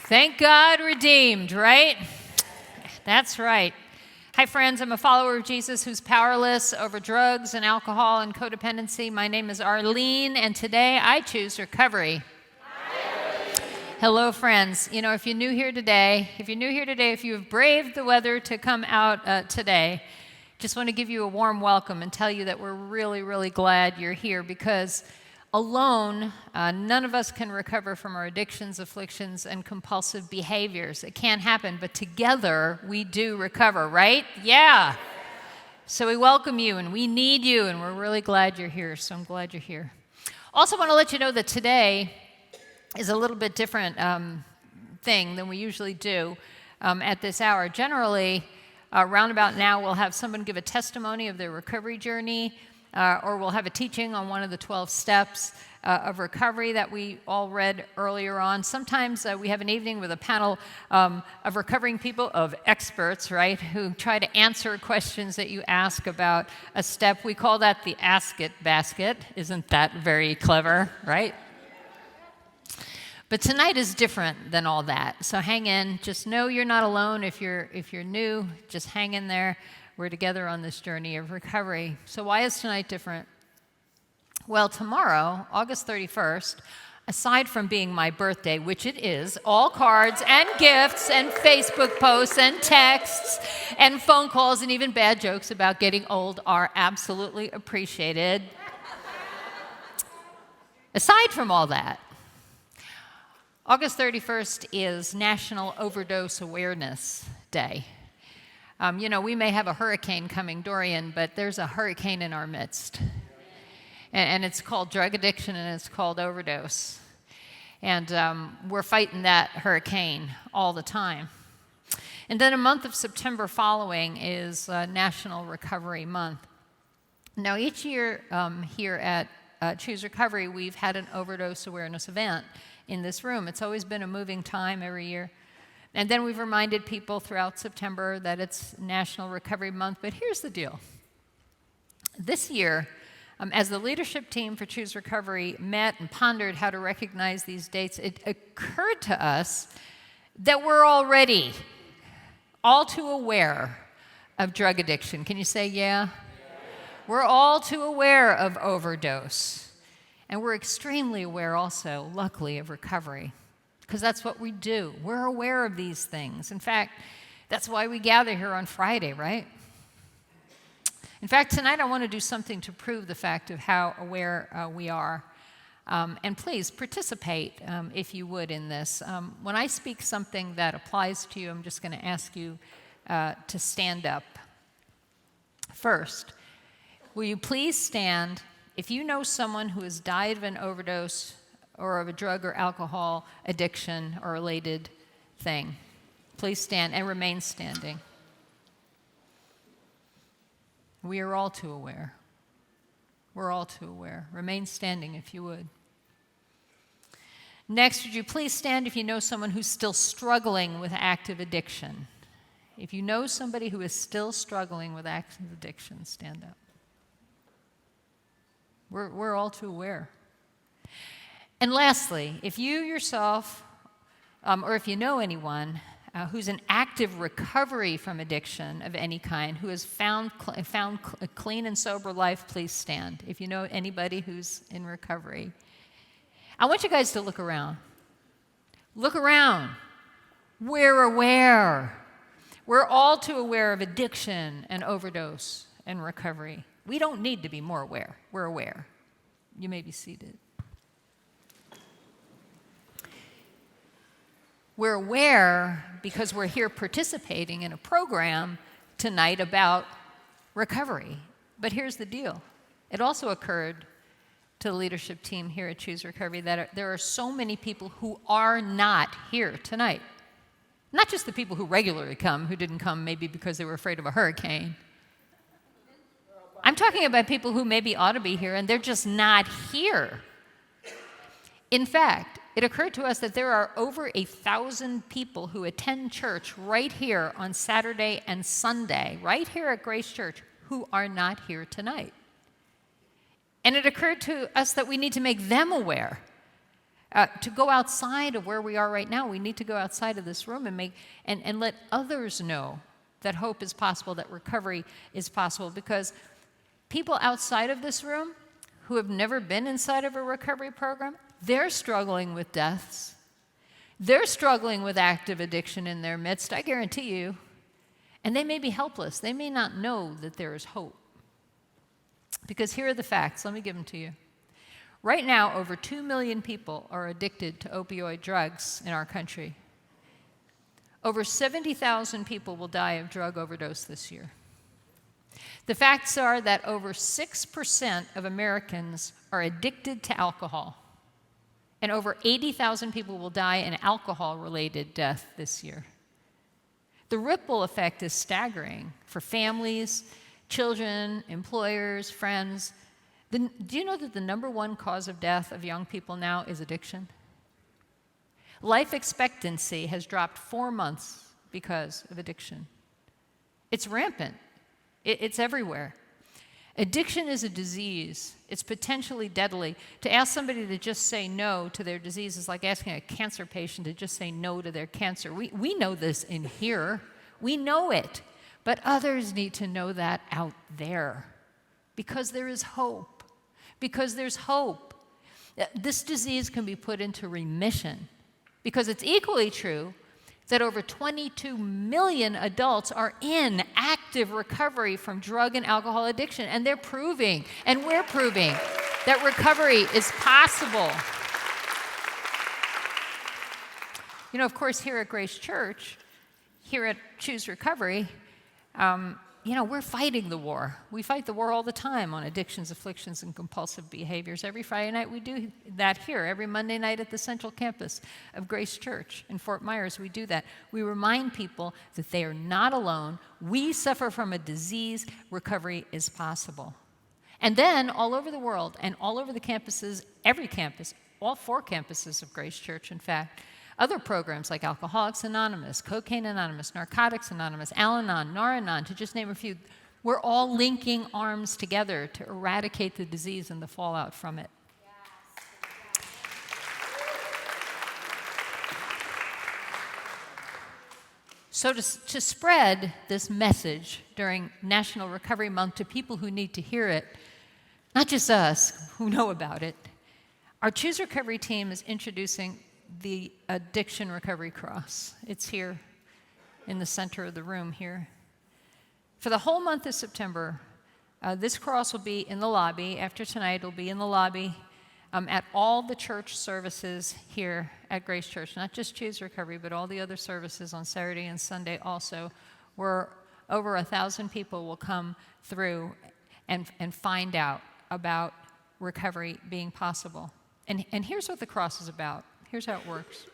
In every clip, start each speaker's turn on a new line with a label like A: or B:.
A: Thank God redeemed, right? That's right. Hi, friends. I'm a follower of Jesus who's powerless over drugs and alcohol and codependency. My name is Arlene, and today I choose recovery. Hello, friends. You know, if you're new here today, if you have braved the weather to come out today, just want to give you a warm welcome and tell you that we're really, really glad you're here, because alone, none of us can recover from our addictions, afflictions, and compulsive behaviors. It can't happen, but together we do recover, right? Yeah. So we welcome you, and we need you, and we're really glad you're here, so I'm glad you're here. Also want to let you know that today is a little bit different thing than we usually do at this hour. Generally, around about now, we'll have someone give a testimony of their recovery journey, or we'll have a teaching on one of the 12 steps of recovery that we all read earlier on. Sometimes we have an evening with a panel of recovering people, of experts, right, who try to answer questions that you ask about a step. We call that the Ask It basket. Isn't that very clever, right? But tonight is different than all that. So hang in. Just know you're not alone. If you're new, just hang in there. We're together on this journey of recovery. So why is tonight different? Well, tomorrow, August 31st, aside from being my birthday, which it is, all cards and gifts and Facebook posts and texts and phone calls and even bad jokes about getting old are absolutely appreciated. Aside from all that, August 31st is National Overdose Awareness Day. You know, we may have a hurricane coming, Dorian, but there's a hurricane in our midst. And it's called drug addiction, and it's called overdose. And we're fighting that hurricane all the time. And then a month of September following is National Recovery Month. Now, each year here at Choose Recovery, we've had an overdose awareness event in this room. It's always been a moving time every year. And then we've reminded people throughout September that it's National Recovery Month. But here's the deal. This year, as the leadership team for Choose Recovery met and pondered how to recognize these dates, it occurred to us that we're already all too aware of drug addiction. Can you say yeah? We're all too aware of overdose. And we're extremely aware also, luckily, of recovery, because that's what we do. We're aware of these things. In fact, that's why we gather here on Friday, right? In fact, tonight I want to do something to prove the fact of how aware we are. And please participate, if you would, in this. When I speak something that applies to you, I'm just going to ask you to stand up. First, will you please stand if you know someone who has died of an overdose or of a drug or alcohol addiction or related thing? Please stand and remain standing. We are all too aware. We're all too aware. Remain standing if you would. Next, would you please stand if you know someone who's still struggling with active addiction? If you know somebody who is still struggling with active addiction, stand up. We're all too aware. And lastly, if you yourself, or if you know anyone who's in active recovery from addiction of any kind, who has found a clean and sober life, please stand. If you know anybody who's in recovery. I want you guys to look around. Look around. We're aware. We're all too aware of addiction and overdose and recovery. We don't need to be more aware. We're aware. You may be seated. We're aware because we're here participating in a program tonight about recovery. But here's the deal. It also occurred to the leadership team here at Choose Recovery that there are so many people who are not here tonight. Not just the people who regularly come, who didn't come maybe because they were afraid of a hurricane. I'm talking about people who maybe ought to be here, and they're just not here. In fact, it occurred to us that there are over 1,000 people who attend church right here on Saturday and Sunday, right here at Grace Church, who are not here tonight. And it occurred to us that we need to make them aware To go outside of where we are right now, we need to go outside of this room and let others know that hope is possible, that recovery is possible. Because people outside of this room who have never been inside of a recovery program, they're struggling with deaths. They're struggling with active addiction in their midst, I guarantee you. And they may be helpless. They may not know that there is hope. Because here are the facts. Let me give them to you. Right now, over 2 million people are addicted to opioid drugs in our country. Over 70,000 people will die of drug overdose this year. The facts are that over 6% of Americans are addicted to alcohol, and over 80,000 people will die in alcohol-related death this year. The ripple effect is staggering for families, children, employers, friends. Do you know that the number one cause of death of young people now is addiction? Life expectancy has dropped 4 months because of addiction. It's rampant. It's everywhere. Addiction is a disease. It's potentially deadly. To ask somebody to just say no to their disease is like asking a cancer patient to just say no to their cancer. We know this in here. We know it. But others need to know that out there because there is hope. Because there's hope. This disease can be put into remission because it's equally true that over 22 million adults are in active recovery from drug and alcohol addiction, and they're proving, and we're proving, that recovery is possible. You know, of course, here at Grace Church, here at Choose Recovery, we're fighting the war. We fight the war all the time on addictions, afflictions, and compulsive behaviors. Every Friday night we do that here. Every Monday night at the Central Campus of Grace Church in Fort Myers, we do that. We remind people that they are not alone. We suffer from a disease. Recovery is possible. And then all over the world and all over the campuses, every campus, all 4 campuses of Grace Church, in fact, other programs like Alcoholics Anonymous, Cocaine Anonymous, Narcotics Anonymous, Al-Anon, Nar-Anon, to just name a few, we're all linking arms together to eradicate the disease and the fallout from it. So to spread this message during National Recovery Month to people who need to hear it, not just us who know about it, our Choose Recovery team is introducing the Addiction Recovery Cross. It's here in the center of the room here. For the whole month of September, this cross will be in the lobby. After tonight, it'll be in the lobby at all the church services here at Grace Church, not just Choose Recovery, but all the other services on Saturday and Sunday also, where over 1,000 people will come through and find out about recovery being possible. And here's what the cross is about. Here's how it works.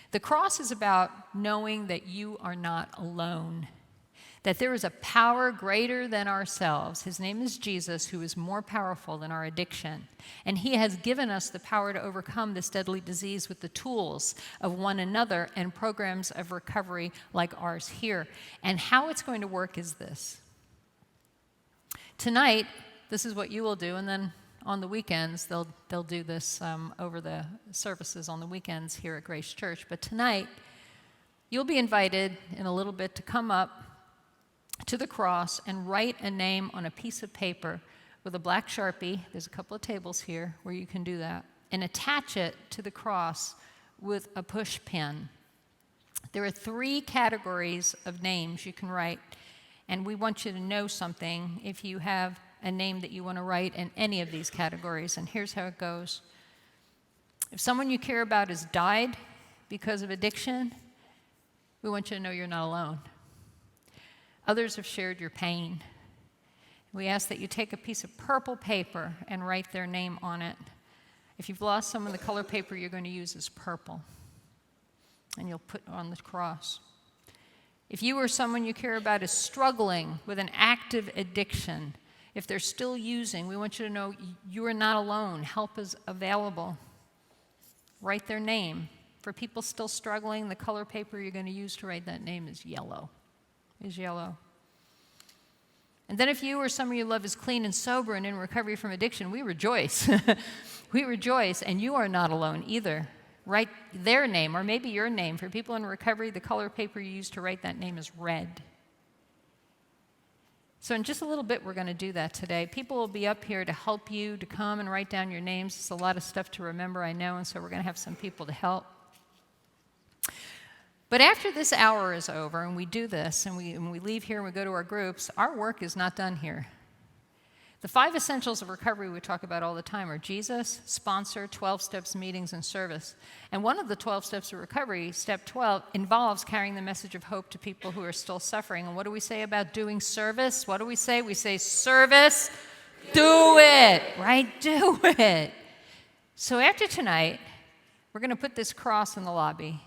A: The cross is about knowing that you are not alone, that there is a power greater than ourselves. His name is Jesus, who is more powerful than our addiction. And he has given us the power to overcome this deadly disease with the tools of one another and programs of recovery like ours here. And how it's going to work is this. Tonight, this is what you will do, and then on the weekends, they'll do this over the services on the weekends here at Grace Church. But tonight, you'll be invited in a little bit to come up to the cross and write a name on a piece of paper with a black Sharpie. There's a couple of tables here where you can do that. And attach it to the cross with a push pin. There are 3 categories of names you can write. And we want you to know something if you have a name that you want to write in any of these categories. And here's how it goes. If someone you care about has died because of addiction, we want you to know you're not alone. Others have shared your pain. We ask that you take a piece of purple paper and write their name on it. If you've lost someone, the color paper you're going to use is purple. And you'll put it on the cross. If you or someone you care about is struggling with an active addiction, if they're still using, we want you to know you are not alone. Help is available. Write their name. For people still struggling, the color paper you're going to use to write that name is yellow. And then if you or someone you love is clean and sober and in recovery from addiction, we rejoice. We rejoice, and you are not alone either. Write their name, or maybe your name. For people in recovery, the color paper you use to write that name is red. So in just a little bit, we're going to do that today. People will be up here to help you, to come and write down your names. It's a lot of stuff to remember, I know, and so we're going to have some people to help. But after this hour is over, and we do this, and we leave here and we go to our groups, our work is not done here. The 5 essentials of recovery we talk about all the time are Jesus, sponsor, 12 steps, meetings, and service. And one of the 12 steps of recovery, step 12, involves carrying the message of hope to people who are still suffering. And what do we say about doing service? What do we say? We say service, do it, right? Do it. So after tonight, we're going to put this cross in the lobby.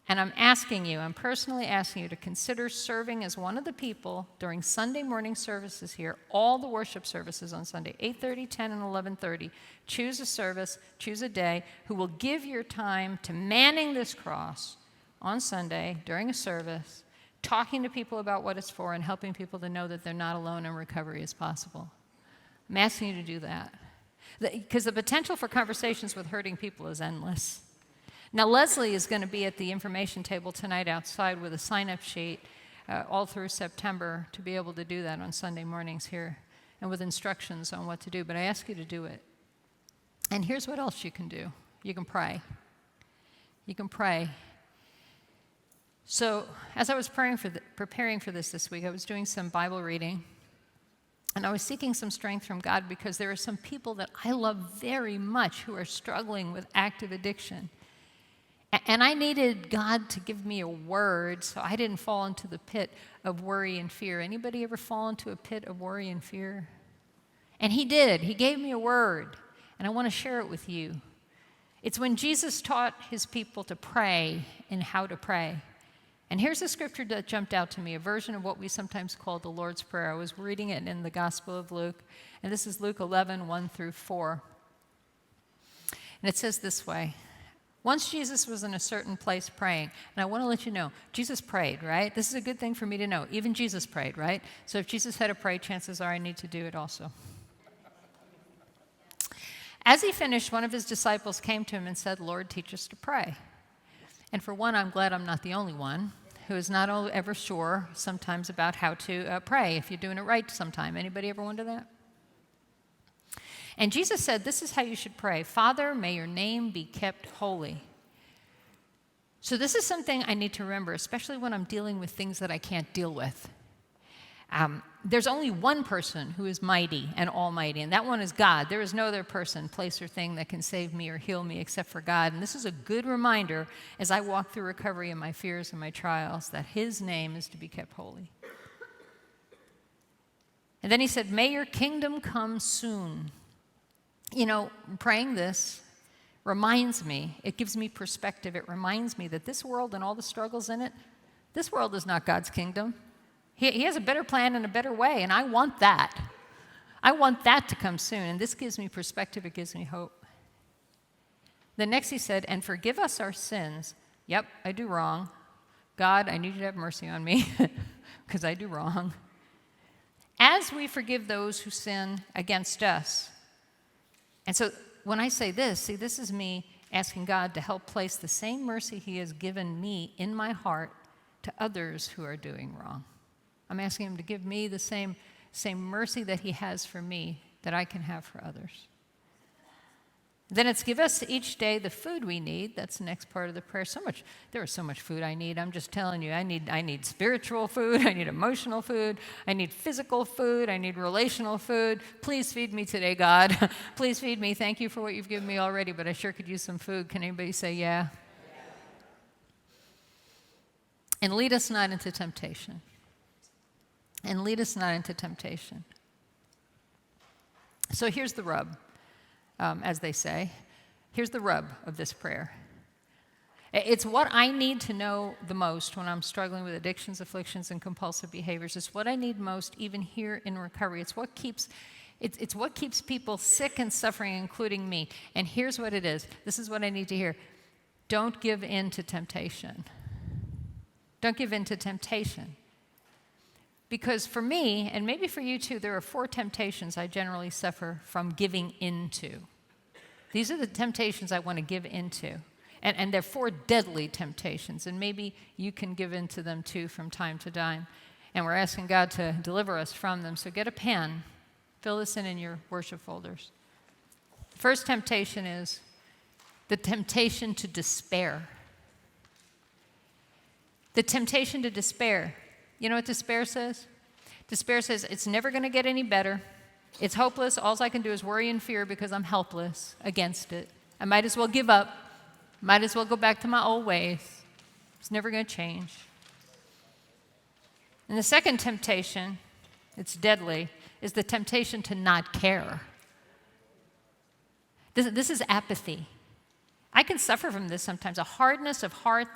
A: And I'm personally asking you to consider serving as one of the people during Sunday morning services here, all the worship services on Sunday, 8:30, 10, and 11:30. Choose a service, choose a day, who will give your time to manning this cross on Sunday during a service, talking to people about what it's for, and helping people to know that they're not alone and recovery is possible. I'm asking you to do that. Because the potential for conversations with hurting people is endless. Now, Leslie is going to be at the information table tonight outside with a sign-up sheet all through September to be able to do that on Sunday mornings here and with instructions on what to do. But I ask you to do it. And here's what else you can do. You can pray. You can pray. So as I was preparing for this week, I was doing some Bible reading. And I was seeking some strength from God because there are some people that I love very much who are struggling with active addiction. And I needed God to give me a word so I didn't fall into the pit of worry and fear. Anybody ever fall into a pit of worry and fear? And he did. He gave me a word, and I want to share it with you. It's when Jesus taught his people to pray and how to pray. And here's a scripture that jumped out to me, a version of what we sometimes call the Lord's Prayer. I was reading it in the Gospel of Luke, and this is Luke 11, 1 through 4. And it says this way. Once Jesus was in a certain place praying, and I want to let you know, Jesus prayed, right? This is a good thing for me to know. Even Jesus prayed, right? So if Jesus had to pray, chances are I need to do it also. As he finished, one of his disciples came to him and said, Lord, teach us to pray. And for one, I'm glad I'm not the only one who is not ever sure sometimes about how to pray, if you're doing it right sometime. Anybody ever wonder that? And Jesus said, this is how you should pray. Father, may your name be kept holy. So this is something I need to remember, especially when I'm dealing with things that I can't deal with. There's only one person who is mighty and almighty, and that one is God. There is no other person, place, or thing that can save me or heal me except for God. And this is a good reminder as I walk through recovery and my fears and my trials that his name is to be kept holy. And then he said, may your kingdom come soon. You know, praying this reminds me, it gives me perspective. It reminds me that this world and all the struggles in it, this world is not God's kingdom. He has a better plan and a better way, and I want that. I want that to come soon, and this gives me perspective. It gives me hope. Then next he said, and forgive us our sins. Yep, I do wrong. God, I need you to have mercy on me because I do wrong. As we forgive those who sin against us. And so when I say this, see, this is me asking God to help place the same mercy he has given me in my heart to others who are doing wrong. I'm asking him to give me the same mercy that he has for me that I can have for others. Then it's give us each day the food we need. That's the next part of the prayer. There is so much food I need. I'm just telling you, I need spiritual food. I need emotional food. I need physical food. I need relational food. Please feed me today, God. Please feed me. Thank you for what you've given me already, but I sure could use some food. Can anybody say yeah? And lead us not into temptation. And lead us not into temptation. So here's the rub. As they say. Here's the rub of this prayer. It's what I need to know the most when I'm struggling with addictions, afflictions, and compulsive behaviors. It's what I need most even here in recovery. It's what keeps people sick and suffering, including me. And here's what it is. This is what I need to hear. Don't give in to temptation. Don't give in to temptation. Because for me, and maybe for you too, there are 4 temptations I generally suffer from giving into. These are the temptations I want to give into. And they're 4 deadly temptations, and maybe you can give into them too from time to time. And we're asking God to deliver us from them. So get a pen, fill this in your worship folders. First temptation is the temptation to despair. The temptation to despair. You know what despair says? Despair says, it's never going to get any better. It's hopeless. All I can do is worry and fear because I'm helpless against it. I might as well give up. Might as well go back to my old ways. It's never going to change. And the second temptation, it's deadly, is the temptation to not care. This is apathy. I can suffer from this sometimes, a hardness of heart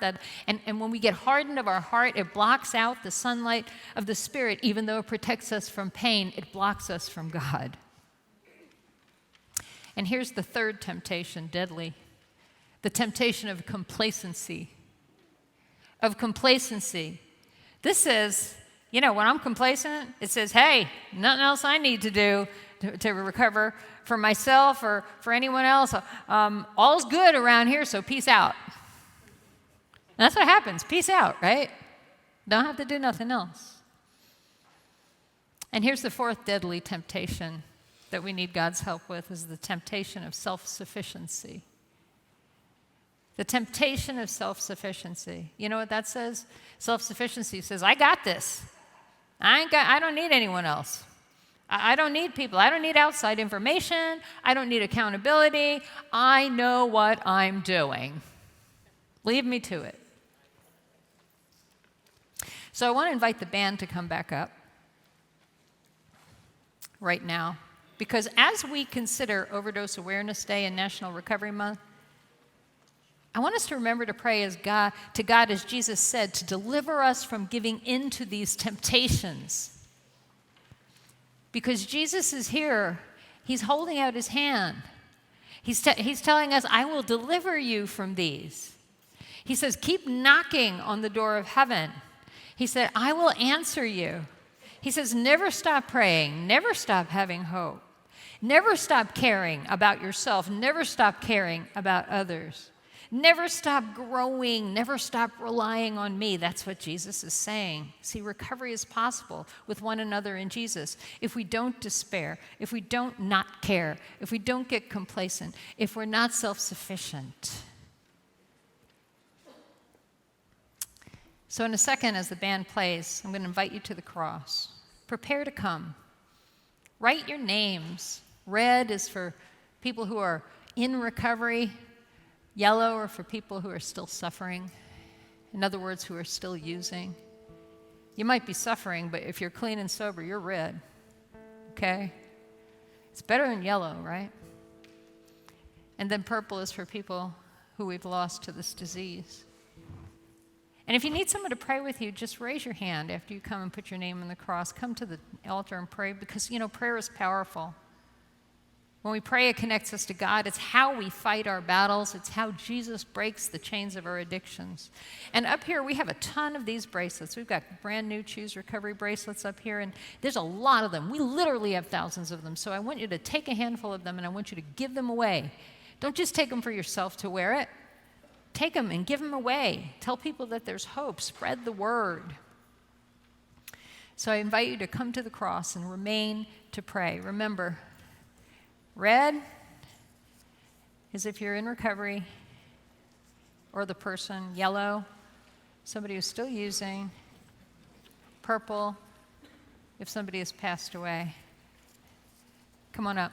A: and when we get hardened of our heart, it blocks out the sunlight of the Spirit. Even though it protects us from pain, it blocks us from God. And here's the third temptation, deadly, the temptation of complacency. Of complacency. This says, when I'm complacent, it says, hey, nothing else I need to do to recover for myself or for anyone else. All's good around here, so peace out. And that's what happens. Peace out, right? Don't have to do nothing else. And here's the fourth deadly temptation that we need God's help with, is the temptation of self-sufficiency. The temptation of self-sufficiency. You know what that says? Self-sufficiency says, I got this. I don't need anyone else. I don't need people. I don't need outside information. I don't need accountability. I know what I'm doing. Leave me to it. So I want to invite the band to come back up right now, because as we consider Overdose Awareness Day and National Recovery Month, I want us to remember to pray to God as Jesus said, to deliver us from giving in to these temptations. Because Jesus is here. He's holding out his hand. He's telling us, I will deliver you from these. He says, keep knocking on the door of heaven. He said, I will answer you. He says, never stop praying. Never stop having hope. Never stop caring about yourself. Never stop caring about others. Never stop growing. Never stop relying on me. That's what Jesus is saying. See, recovery is possible with one another in Jesus if we don't despair, if we don't not care, if we don't get complacent, if we're not self-sufficient. So in a second, as the band plays, I'm going to invite you to the cross. Prepare to come. Write your names. Red is for people who are in recovery. Yellow are for people who are still suffering. In other words, who are still using. You might be suffering, but if you're clean and sober, you're red. Okay? It's better than yellow, right? And then purple is for people who we've lost to this disease. And if you need someone to pray with you, just raise your hand after you come and put your name on the cross. Come to the altar and pray, because, prayer is powerful. When we pray, it connects us to God. It's how we fight our battles. It's how Jesus breaks the chains of our addictions. And up here, we have a ton of these bracelets. We've got brand new Choose Recovery bracelets up here, and there's a lot of them. We literally have thousands of them. So I want you to take a handful of them, and I want you to give them away. Don't just take them for yourself to wear it. Take them and give them away. Tell people that there's hope. Spread the word. So I invite you to come to the cross and remain to pray. Remember, red is if you're in recovery, or the person. Yellow, somebody who's still using. Purple, if somebody has passed away. Come on up.